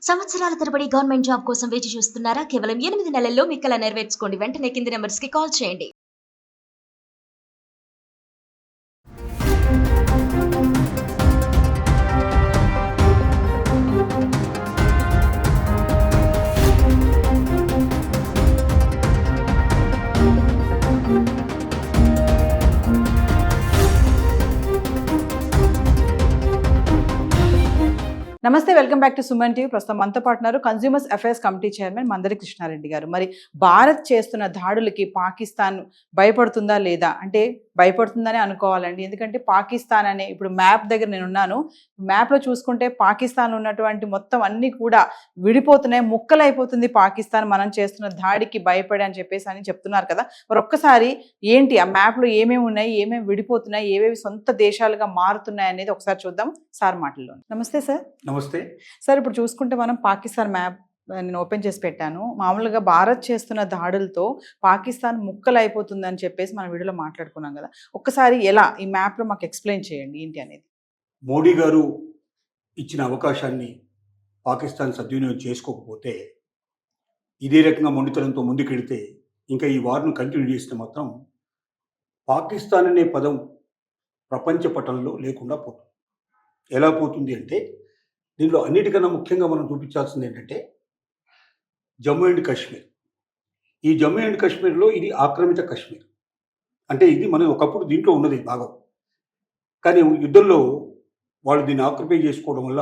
సంవత్సరాల తరబడి government job కోసం వేచి చూస్తున్నారా? కేవలం 8 నెలల్లో మీ కల నెరవేర్చుకోండి. వెంటనే కింది నంబర్స్‌కి కాల్ చేయండి. నమస్తే, welcome back to Suman TV. ప్రస్తుతం మనతో పాటున్నారు consumers affairs committee chairman Mandari Krishna Reddy గారు. మరి భారత్ చేస్తున్న దాడులకి పాకిస్తాన్ భయపడుతుందా లేదా అంటే భయపడుతుందనే అనుకోవాలండి. ఎందుకంటే పాకిస్తాన్ అనే ఇప్పుడు మ్యాప్ దగ్గర నేను ఉన్నాను, మ్యాప్లో చూసుకుంటే పాకిస్తాన్లో ఉన్నటువంటి మొత్తం అన్నీ కూడా విడిపోతున్నాయి, ముక్కలైపోతుంది పాకిస్తాన్ మనం చేస్తున్న దాడికి భయపడి అని చెప్పేసి అని చెప్తున్నారు కదా. మరి ఒక్కసారి ఏంటి ఆ మ్యాప్లో ఏమేమి ఉన్నాయి, ఏమేమి విడిపోతున్నాయి, ఏవేవి సొంత దేశాలుగా మారుతున్నాయి అనేది ఒకసారి చూద్దాం సార్ మాటల్లో. నమస్తే సార్. నమస్తే సార్, ఇప్పుడు చూసుకుంటే మనం పాకిస్తాన్ మ్యాప్ నేను ఓపెన్ చేసి పెట్టాను. మామూలుగా భారత్ చేస్తున్న దాడులతో పాకిస్తాన్ ముక్కలు అయిపోతుందని చెప్పేసి మన వీడియోలో మాట్లాడుకున్నాం కదా. ఒక్కసారి ఎలా ఈ మ్యాప్లో మాకు ఎక్స్ప్లెయిన్ చేయండి ఏంటి అనేది. మోడీ గారు ఇచ్చిన అవకాశాన్ని పాకిస్తాన్ సద్వినియోగం చేసుకోకపోతే, ఇదే రకంగా మొండితనంతో ముందుకెడితే, ఇంకా ఈ వార్ను కంటిన్యూ చేస్తే మాత్రం పాకిస్తాన్ అనే పదం ప్రపంచ పటంలో లేకుండా పోతుంది. ఎలా పోతుంది అంటే, దీనిలో అన్నిటికన్నా ముఖ్యంగా మనం చూపించాల్సింది ఏంటంటే జమ్మూ అండ్ కాశ్మీర్. ఈ జమ్మూ అండ్ కాశ్మీర్లో ఇది ఆక్రమిత కాశ్మీర్. అంటే ఇది మనం ఒకప్పుడు దీంట్లో ఉన్నది భాగం, కానీ యుద్ధంలో వాళ్ళు దీన్ని ఆక్యుపై చేసుకోవడం వల్ల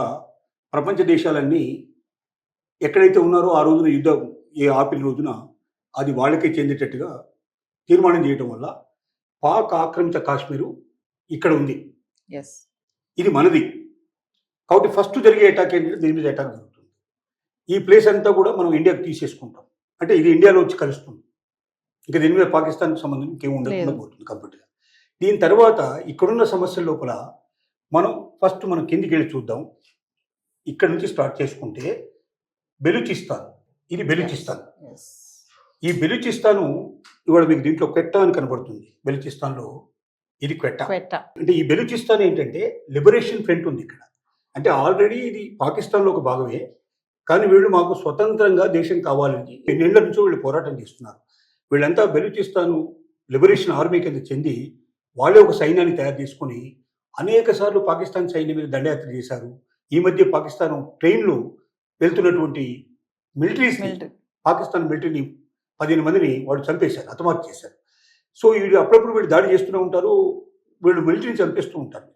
ప్రపంచ దేశాలన్నీ ఎక్కడైతే ఉన్నారో ఆ రోజున యుద్ధం ఆపిన రోజున అది వాళ్ళకే చెందేటట్టుగా తీర్మానం చేయడం వల్ల పాక్ ఆక్రమిత కాశ్మీరు ఇక్కడ ఉంది, ఇది మనది. కాబట్టి ఫస్ట్ జరిగే అటాక్ ఏంటంటే దీని మీద అటాక్ జరుగుతుంది. ఈ ప్లేస్ అంతా కూడా మనం ఇండియాకి తీసేసుకుంటాం, అంటే ఇది ఇండియాలో వచ్చి కలుస్తుంది. ఇంకా దీని మీద పాకిస్తాన్కి సంబంధం ఇంకేం ఉండకుండా పోతుంది కంప్లీట్గా. దీని తర్వాత ఇక్కడున్న సమస్యల లోపల మనం కిందికి వెళ్ళి చూద్దాం. ఇక్కడ నుంచి స్టార్ట్ చేసుకుంటే బెలూచిస్తాన్, ఇది బెలూచిస్తాన్. ఈ బెలూచిస్తాను ఇవాళ మీకు దీంట్లో క్వెట్టా అని కనబడుతుంది. బెలూచిస్తాన్లో ఇది క్వెట్టా. అంటే ఈ బెలూచిస్తాన్ ఏంటంటే లిబరేషన్ ఫ్రంట్ ఉంది ఇక్కడ. అంటే ఆల్రెడీ ఇది పాకిస్తాన్లో ఒక భాగమే, కానీ వీళ్ళు మాకు స్వతంత్రంగా దేశం కావాలని ఎన్నేళ్ల నుంచో వీళ్ళు పోరాటం చేస్తున్నారు. వీళ్ళంతా బెలూచిస్తాను లిబరేషన్ ఆర్మీ కింద చెంది వాళ్ళే ఒక సైన్యాన్ని తయారు చేసుకుని అనేక సార్లు పాకిస్తాన్ సైన్యం మీద దండయాత్ర చేశారు. ఈ మధ్య పాకిస్తాన్ ట్రైన్లో వెళ్తున్నటువంటి పాకిస్తాన్ మిలిటరీని 15 మందిని వాళ్ళు చంపేశారు, హతమార్పు చేశారు. సో వీళ్ళు అప్పుడప్పుడు వీళ్ళు దాడి చేస్తూనే ఉంటారు, వీళ్ళు మిలిటరీని చంపేస్తూ ఉంటారు.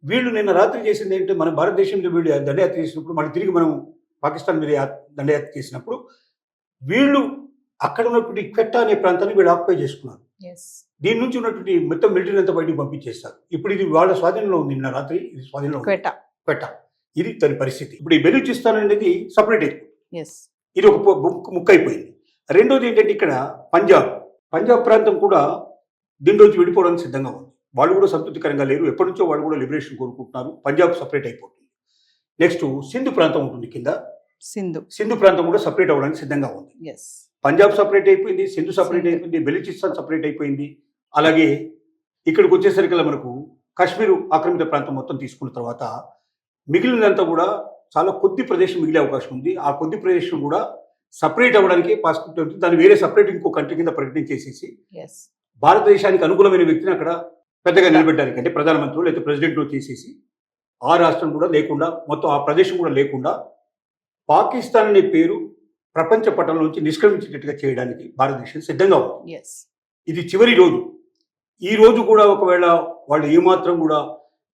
వీళ్ళు నిన్న రాత్రి చేసింది ఏంటంటే, మన భారతదేశంలో వీళ్ళు దండయాత్ర చేసినప్పుడు, మళ్ళీ తిరిగి మనం పాకిస్తాన్ మీద దండయాత్ర చేసినప్పుడు వీళ్ళు అక్కడ ఉన్నటువంటి క్వెట్టా అనే ప్రాంతాన్ని వీళ్ళు ఆక్యుపై చేసుకున్నారు. దీని నుంచి ఉన్నటువంటి మొత్తం మిలిటరీ అంతా బయటకు పంపించేస్తారు. ఇప్పుడు ఇది వాళ్ళ స్వాధీనంలో ఉంది. నిన్న రాత్రి ఇది స్వాధీనంలో క్వెట్టా. ఇది దాని పరిస్థితి. ఇప్పుడు ఈ బెలూచిస్తాన్ అనేది సపరేట్ అయిపోయింది, ఇది ఒక ముక్క అయిపోయింది. రెండోది ఏంటంటే, ఇక్కడ పంజాబ్ ప్రాంతం కూడా దీంట్లోంచి విడిపోవడానికి సిద్ధంగా ఉంది. వాళ్ళు కూడా సంతృప్తికరంగా లేరు, ఎప్పటి నుంచో వాళ్ళు కూడా లిబరేషన్ కోరుకుంటున్నారు. పంజాబ్ సపరేట్ అయిపోతుంది. నెక్స్ట్ సింధు ప్రాంతం ఉంటుంది కింద, సింధు ప్రాంతం కూడా సపరేట్ అవ్వడానికి సిద్ధంగా ఉంది. పంజాబ్ సపరేట్ అయిపోయింది, సింధు సపరేట్ అయిపోయింది, బెలూచిస్తాన్ సపరేట్ అయిపోయింది. అలాగే ఇక్కడికి వచ్చేసరికి మనకు కాశ్మీర్ ఆక్రమిత ప్రాంతం మొత్తం తీసుకున్న తర్వాత మిగిలినంతా కూడా చాలా కొద్ది ప్రదేశం మిగిలే అవకాశం ఉంది. ఆ కొద్ది ప్రదేశం కూడా సపరేట్ అవ్వడానికి పాసిబిలిటీ ఉంటుంది. దాన్ని వేరే సపరేట్ ఇంకో కంట్రీ కింద ప్రకటించేసేసి భారతదేశానికి అనుకూలమైన వ్యక్తిని అక్కడ పెద్దగా నిలబెట్టడానికి, అంటే ప్రధానమంత్రి లేకపోతే ప్రెసిడెంట్ చేసేసి ఆ రాష్ట్రం కూడా లేకుండా, మొత్తం ఆ ప్రదేశం కూడా లేకుండా పాకిస్తాన్ అనే పేరు ప్రపంచ పటంలోంచి నిష్క్రమించేటట్టుగా చేయడానికి భారతదేశం సిద్ధంగా ఉంది. ఇది చివరి రోజు. ఈ రోజు కూడా ఒకవేళ వాళ్ళు ఏమాత్రం కూడా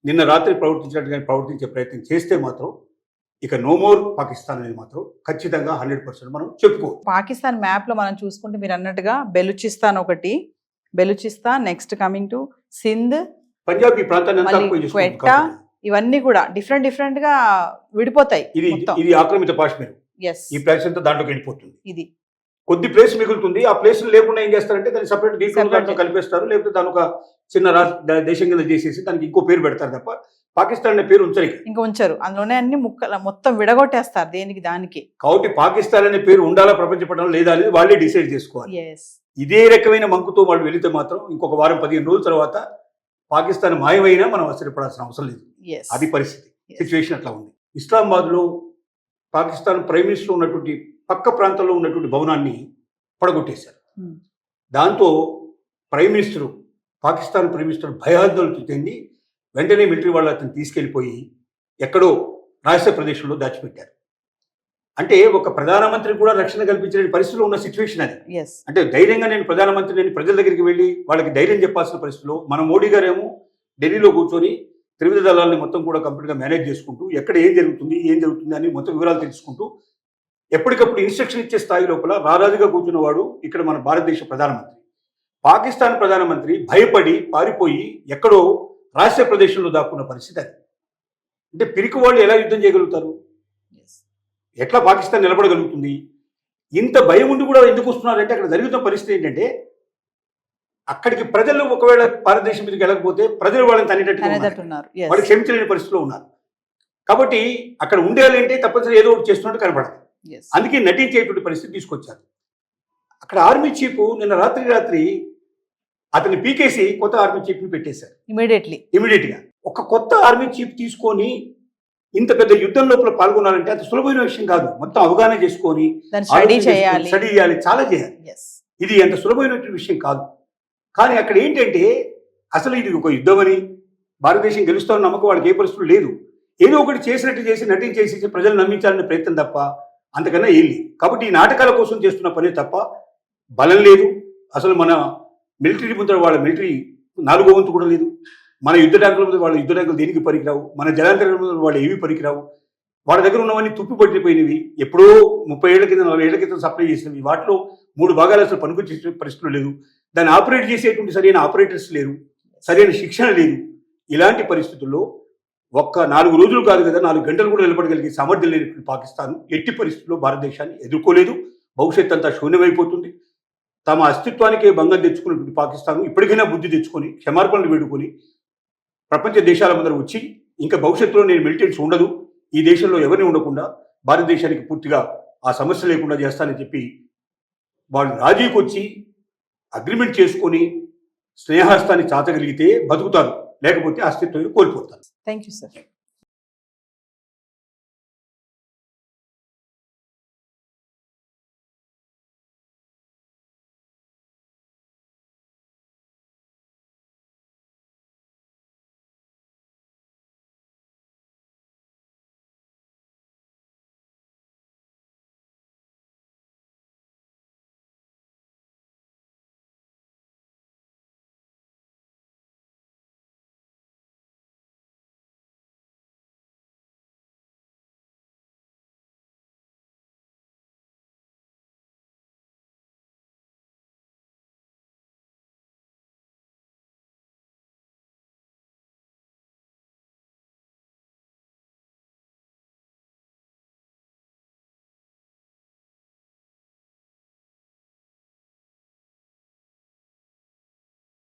నిన్న రాత్రి ప్రవర్తించినట్టుగా ప్రవర్తించే ప్రయత్నం చేస్తే మాత్రం ఇక నో మోర్ పాకిస్తాన్ అనేది మాత్రం ఖచ్చితంగా 100% మనం చెప్పుకోవచ్చు. పాకిస్తాన్ మ్యాప్ లో మనం చూసుకుంటే మీరు అన్నట్టుగా బెలూచిస్తాన్ ఒకటి, Balochistan next coming to Sindh, Punjab ఈ ప్రాంతాన్ని క్వెట్టా, ఇవన్నీ కూడా డిఫరెంట్ గా విడిపోతాయి. ఇది ఆక్రమిత కాశ్మీర్. ఈ ప్లేస్ అంతా దాంట్లోకి వెళ్ళిపోతుంది. ఇది కొద్ది ప్లేస్ మిగులుతుంది. ఆ ప్లేస్ లేకుండా ఏం చేస్తారంటే దాన్ని సపరేట్ దీంట్లో కలిపేస్తారు, లేకపోతే దాని ఒక చిన్న దేశం కింద చేసేసి దానికి ఇంకో పేరు పెడతారు తప్ప పాకిస్తాన్ అనే పేరు ఉంచరు. అందులోనే అన్ని ముక్కలు మొత్తం విడగొట్టేస్తారు దేనికి దానికి. కాబట్టి పాకిస్తాన్ అనే పేరు ఉండాలా ప్రపంచ పటంలో లేదా అనేది వాళ్ళే డిసైడ్ చేసుకోవాలి. ఇదే రకమైన మంకుతో వాళ్ళు వెళితే మాత్రం ఇంకొక వారం 15 రోజుల తర్వాత పాకిస్తాన్ మాయమైనా మనం ఆశ్చర్యపడాల్సిన అవసరం లేదు. అది పరిస్థితి, సిచ్యువేషన్ అట్లా ఉంది. ఇస్లామాబాద్లో పాకిస్తాన్ ప్రైమ్ మినిస్టర్ ఉన్నటువంటి పక్క ప్రాంతంలో ఉన్నటువంటి భవనాన్ని పడగొట్టేశారు. Hmm. దాంతో పాకిస్తాన్ ప్రైమ్ మినిస్టర్ భయాందోళనకు చెంది వెంటనే మిలిటరీ వాళ్ళు అతను తీసుకెళ్లిపోయి ఎక్కడో రహస్య ప్రదేశంలో దాచిపెట్టారు. అంటే ఒక ప్రధానమంత్రి కూడా రక్షణ కల్పించలేని పరిస్థితిలో ఉన్న సిచ్యువేషన్ అది. ఎస్ అంటే ధైర్యంగా నేను ప్రధానమంత్రి నేను ప్రజల దగ్గరికి వెళ్ళి వాళ్ళకి ధైర్యం చెప్పాల్సిన పరిస్థితిలో మన మోడీ గారేమో ఢిల్లీలో కూర్చొని త్రివిధ దళాలని మొత్తం కూడా కంప్లీట్గా మేనేజ్ చేసుకుంటూ ఎక్కడ ఏం జరుగుతుంది అని మొత్తం వివరాలు తెలుసుకుంటూ ఎప్పటికప్పుడు ఇన్స్ట్రక్షన్ ఇచ్చే స్థాయి లోపల రారాజుగా కూర్చున్నవాడు ఇక్కడ మన భారతదేశ ప్రధానమంత్రి. పాకిస్తాన్ ప్రధానమంత్రి భయపడి పారిపోయి ఎక్కడో రహస్య ప్రదేశంలో దాక్కున్న పరిస్థితి అది. అంటే పిరికి వాళ్ళు ఎలా యుద్ధం చేయగలుగుతారు? ఎట్లా పాకిస్తాన్ నిలబడగలుగుతుంది? ఇంత భయం ఉండి కూడా ఎందుకు వస్తున్నారంటే అక్కడ జరుగుతున్న పరిస్థితి ఏంటంటే అక్కడికి ప్రజలు ఒకవేళ భారతదేశం మీదకి వెళ్ళకపోతే ప్రజలు వాళ్ళని తనేటట్టున్నారు, వాళ్ళు క్షమించలేని పరిస్థితిలో ఉన్నారు. కాబట్టి అక్కడ ఉండేయాలంటే తప్పనిసరి ఏదో ఒకటి చేస్తున్నట్టు కనపడదు. అందుకే నటించేటువంటి పరిస్థితి తీసుకొచ్చారు. అక్కడ ఆర్మీ చీఫ్ నిన్న రాత్రి అతన్ని పీకేసి కొత్త ఆర్మీ చీఫ్ని పెట్టేశారు ఇమీడియట్గా. ఒక కొత్త ఆర్మీ చీఫ్ తీసుకొని ఇంత పెద్ద యుద్ధం లోపల పాల్గొనాలంటే అది సులభమైన విషయం కాదు. మొత్తం అవగాహన చేసుకొని స్టడీ చేయాలి, చాలా చేయాలి. ఇది అంత సులభమైనటువంటి విషయం కాదు. కానీ అక్కడ ఏంటంటే అసలు ఇది ఒక యుద్ధమని భారతదేశం గెలుస్తామని నమ్మకం వాళ్ళకి ఏ పరిస్థితులు లేదు. ఏదో ఒకటి చేసినట్టు చేసి నటించేసి ప్రజలు నమ్మించాలనే ప్రయత్నం తప్ప అంతకన్నా ఏం లేదు. కాబట్టి ఈ నాటకాల కోసం చేస్తున్న పనే తప్ప బలం లేదు. అసలు మన మిలిటరీ ముందర వాళ్ళ మిలిటరీ 4వ వంతు కూడా లేదు. మన యుద్ధ ట్యాంకుల మీద వాళ్ళ యుద్ధ ట్యాంకులు దేనికి పనికిరావు. మన జలాంతర్ల మీద వాళ్ళు ఏవి పనికిరావు. వాళ్ళ దగ్గర ఉన్నవన్నీ తుప్పి పట్టిపోయినవి. ఎప్పుడో 30 ఏళ్ల కింద 40 ఏళ్ల క్రితం సప్లై చేసినవి. వాటిలో 3 భాగాలు అసలు పనికొచ్చే పరిస్థితులు లేదు. దాన్ని ఆపరేట్ చేసేటువంటి సరైన ఆపరేటర్స్ లేరు, సరైన శిక్షణ లేదు. ఇలాంటి పరిస్థితుల్లో ఒక్క 4 రోజులు కాదు కదా, 4 గంటలు కూడా నిలబడగలిగే సామర్థ్యం లేనటువంటి పాకిస్తాన్ ఎట్టి పరిస్థితుల్లో భారతదేశాన్ని ఎదుర్కోలేదు. భవిష్యత్ అంతా శూన్యమైపోతుంది. తమ అస్తిత్వానికే భంగం తెచ్చుకున్నటువంటి పాకిస్తాన్ ఇప్పటికైనా బుద్ధి తెచ్చుకొని క్షమార్పణలు వేడుకొని ప్రపంచ దేశాల ముందర వచ్చి ఇంకా భవిష్యత్తులో నేను మిలిటెన్స్ ఉండదు, ఈ దేశంలో ఎవరిని ఉండకుండా భారతదేశానికి పూర్తిగా ఆ సమస్య లేకుండా చేస్తానని చెప్పి వాళ్ళు రాజీకి వచ్చి అగ్రిమెంట్ చేసుకొని స్నేహాస్తాన్ని చాచగలిగితే బతుకుతారు, లేకపోతే అస్తిత్వాన్ని కోల్పోతారు. Thank you sir.